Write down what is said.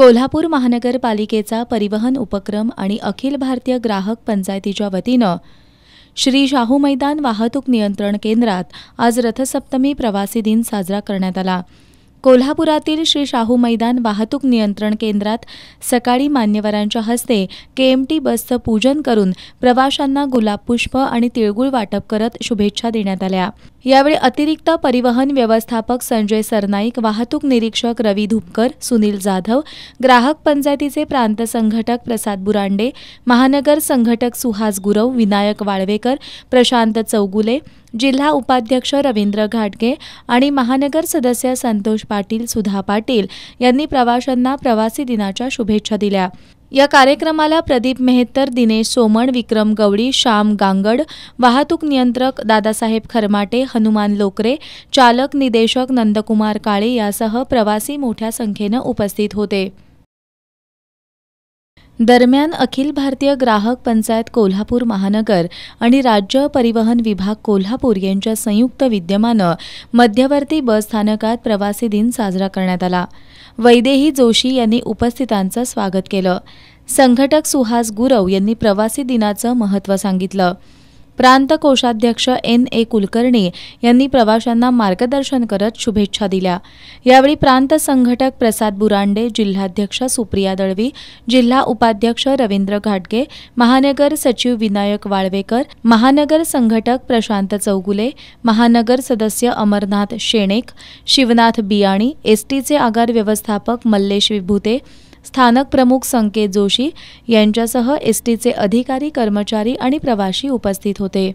कोल्हापूर महानगरपालिकेचा परिवहन उपक्रम आणि अखिल भारतीय ग्राहक पंचायतीच्या वतीनं श्री शाहू मैदान वाहतूक नियंत्रण केंद्रात आज रथसप्तमी प्रवासी दिन साजरा करण्यात आला। कोल्हापुरातील श्री शाहू मैदान वाहतूक नियंत्रण केंद्रात सकाळी मान्यवरांच्या हस्ते केएमटी बसचं पूजन करून प्रवाशांना गुलाब पुष्प आणि तिळगुळ वाटप करत शुभेच्छा देण्यात आल्या। यावेळी अतिरिक्त परिवहन व्यवस्थापक संजय सरनाईक, वाहतूक निरीक्षक रवी धुपकर, सुनील जाधव, ग्राहक पंचायतीचे प्रांत संघटक प्रसाद बुरांडे, महानगर संघटक सुहास गुरव, विनायक वाळवेकर, प्रशांत चौगुले, जिल्हा उपाध्यक्ष रवींद्र घाटगे आणि महानगर सदस्य संतोष पाटील, सुधा पाटील यांनी प्रवाशांना प्रवासी दिनाच्या शुभेच्छा दिल्या। या कार्यक्रमाला प्रदीप मेहतर, दिनेश सोमण, विक्रम गवडी, श्याम गांगड, वाहतूक नियंत्रक दादासाहेब खरमाटे, हनुमान लोकरे, चालक निदेशक नंदकुमार काळे यासह प्रवासी मोठ्या संख्येनं उपस्थित होते। दरम्यान अखिल भारतीय ग्राहक पंचायत कोल्हापूर महानगर आणि राज्य परिवहन विभाग कोल्हापूर यांच्या संयुक्त विद्यमानं मध्यवर्ती बस स्थानकात प्रवासी दिन साजरा करण्यात आला। वैदेही जोशी यांनी उपस्थितांचं स्वागत केलं। संघटक सुहास गुरव यांनी प्रवासी दिनाचं महत्त्व सांगितलं। प्रांत कोषाध्यक्ष NA कुलकर्णी यांनी प्रवाशांना मार्गदर्शन करत शुभेच्छा दिल्या। यावेळी प्रांत संघटक प्रसाद बुरांडे, जिल्हाध्यक्ष सुप्रिया दळवी, जिल्हा उपाध्यक्ष रवींद्र घाटगे, महानगर सचिव विनायक वाळवेकर, महानगर संघटक प्रशांत चौगुले, महानगर सदस्य अमरनाथ शेणेक, शिवनाथ बियाणी, एसटीचे आगार व्यवस्थापक मल्लेश विभूते, स्थानक प्रमुख संकेत जोशी यांच्यासह एसटीचे अधिकारी, कर्मचारी आणि प्रवासी उपस्थित होते।